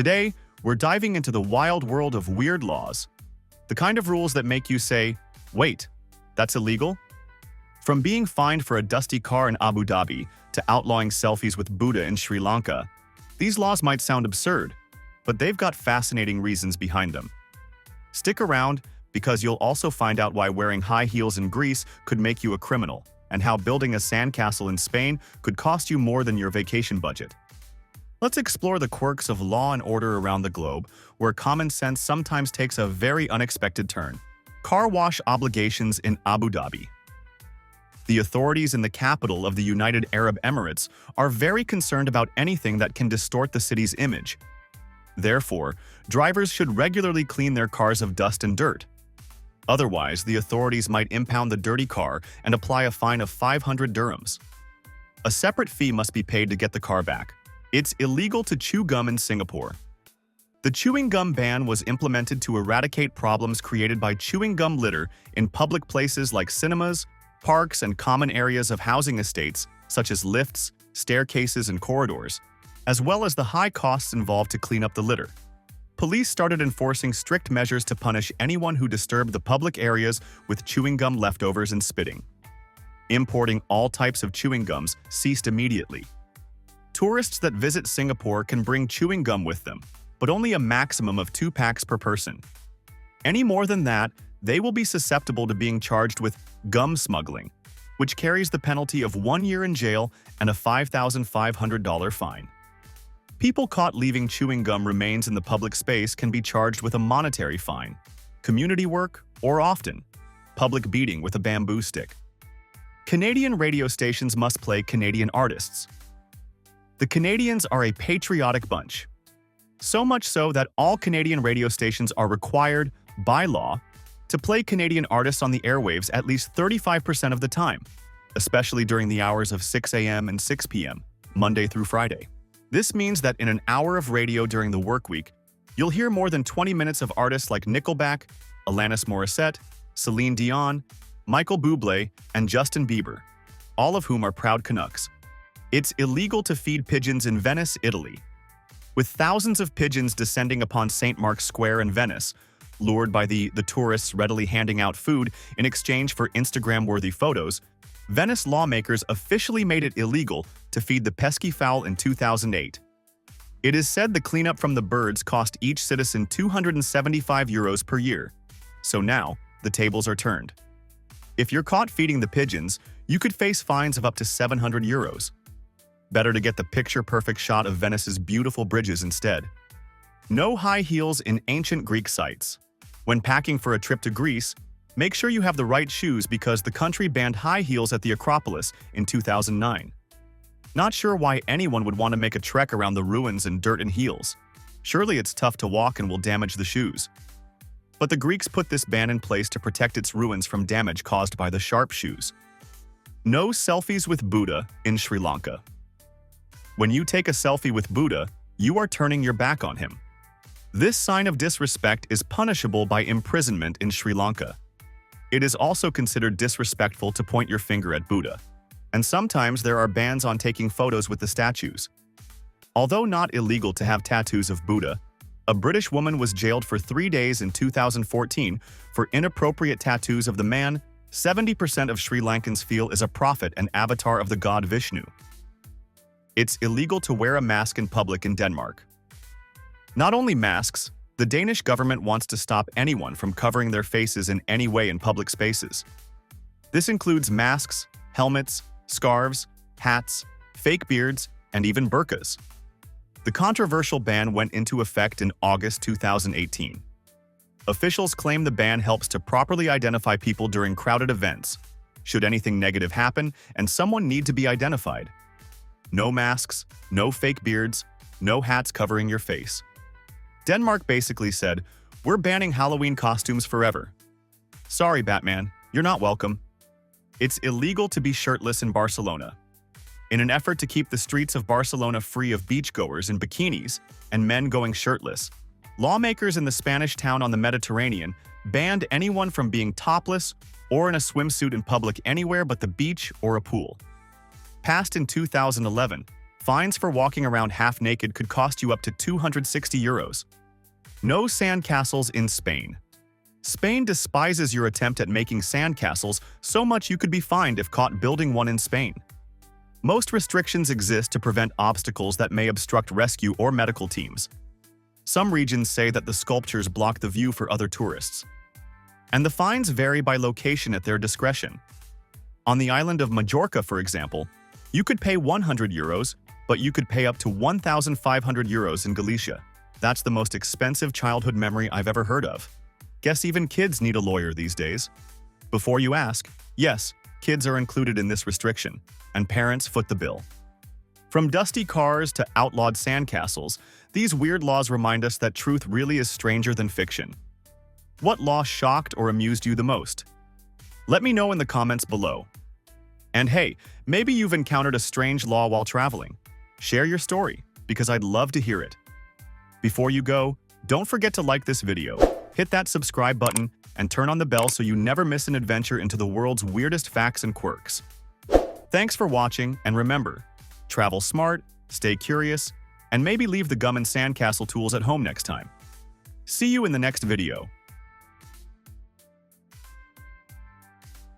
Today, we're diving into the wild world of weird laws. The kind of rules that make you say, wait, that's illegal? From being fined for a dusty car in Abu Dhabi to outlawing selfies with Buddha in Sri Lanka, these laws might sound absurd, but they've got fascinating reasons behind them. Stick around, because you'll also find out why wearing high heels in Greece could make you a criminal, and how building a sandcastle in Spain could cost you more than your vacation budget. Let's explore the quirks of law and order around the globe, where common sense sometimes takes a very unexpected turn. Car wash obligations in Abu Dhabi. The authorities in the capital of the United Arab Emirates are very concerned about anything that can distort the city's image. Therefore, drivers should regularly clean their cars of dust and dirt. Otherwise, the authorities might impound the dirty car and apply a fine of 500 dirhams. A separate fee must be paid to get the car back. It's illegal to chew gum in Singapore. The chewing gum ban was implemented to eradicate problems created by chewing gum litter in public places like cinemas, parks, and common areas of housing estates, such as lifts, staircases, and corridors, as well as the high costs involved to clean up the litter. Police started enforcing strict measures to punish anyone who disturbed the public areas with chewing gum leftovers and spitting. Importing all types of chewing gums ceased immediately. Tourists that visit Singapore can bring chewing gum with them, but only a maximum of 2 packs per person. Any more than that, they will be susceptible to being charged with gum smuggling, which carries the penalty of 1 year in jail and a $5,500 fine. People caught leaving chewing gum remains in the public space can be charged with a monetary fine, community work, or often, public beating with a bamboo stick. Canadian radio stations must play Canadian artists. The Canadians are a patriotic bunch. So much so that all Canadian radio stations are required, by law, to play Canadian artists on the airwaves at least 35% of the time, especially during the hours of 6 a.m. and 6 p.m., Monday through Friday. This means that in an hour of radio during the work week, you'll hear more than 20 minutes of artists like Nickelback, Alanis Morissette, Celine Dion, Michael Bublé, and Justin Bieber, all of whom are proud Canucks. It's illegal to feed pigeons in Venice, Italy. With thousands of pigeons descending upon St. Mark's Square in Venice, lured by the tourists readily handing out food in exchange for Instagram-worthy photos, Venice lawmakers officially made it illegal to feed the pesky fowl in 2008. It is said the cleanup from the birds cost each citizen €275 per year. So now, the tables are turned. If you're caught feeding the pigeons, you could face fines of up to €700. Better to get the picture-perfect shot of Venice's beautiful bridges instead. No high heels in ancient Greek sites. When packing for a trip to Greece, make sure you have the right shoes because the country banned high heels at the Acropolis in 2009. Not sure why anyone would want to make a trek around the ruins in dirt and heels. Surely it's tough to walk and will damage the shoes. But the Greeks put this ban in place to protect its ruins from damage caused by the sharp shoes. No selfies with Buddha in Sri Lanka. When you take a selfie with Buddha, you are turning your back on him. This sign of disrespect is punishable by imprisonment in Sri Lanka. It is also considered disrespectful to point your finger at Buddha, and sometimes there are bans on taking photos with the statues. Although not illegal to have tattoos of Buddha, a British woman was jailed for 3 days in 2014 for inappropriate tattoos of the man 70% of Sri Lankans feel is a prophet and avatar of the god Vishnu. It's illegal to wear a mask in public in Denmark. Not only masks, the Danish government wants to stop anyone from covering their faces in any way in public spaces. This includes masks, helmets, scarves, hats, fake beards, and even burqas. The controversial ban went into effect in August 2018. Officials claim the ban helps to properly identify people during crowded events, should anything negative happen and someone need to be identified. No masks, no fake beards, no hats covering your face. Denmark basically said, "We're banning Halloween costumes forever." Sorry, Batman, you're not welcome. It's illegal to be shirtless in Barcelona. In an effort to keep the streets of Barcelona free of beachgoers in bikinis and men going shirtless, lawmakers in the Spanish town on the Mediterranean banned anyone from being topless or in a swimsuit in public anywhere but the beach or a pool. Passed in 2011, fines for walking around half-naked could cost you up to €260. No sandcastles in Spain. Spain despises your attempt at making sandcastles so much you could be fined if caught building one in Spain. Most restrictions exist to prevent obstacles that may obstruct rescue or medical teams. Some regions say that the sculptures block the view for other tourists. And the fines vary by location at their discretion. On the island of Majorca, for example, you could pay €100, but you could pay up to €1,500 in Galicia. That's the most expensive childhood memory I've ever heard of. Guess even kids need a lawyer these days. Before you ask, yes, kids are included in this restriction, and parents foot the bill. From dusty cars to outlawed sandcastles, these weird laws remind us that truth really is stranger than fiction. What law shocked or amused you the most? Let me know in the comments below. And hey, maybe you've encountered a strange law while traveling. Share your story, because I'd love to hear it. Before you go, don't forget to like this video, hit that subscribe button, and turn on the bell so you never miss an adventure into the world's weirdest facts and quirks. Thanks for watching, and remember, travel smart, stay curious, and maybe leave the gum and sandcastle tools at home next time. See you in the next video.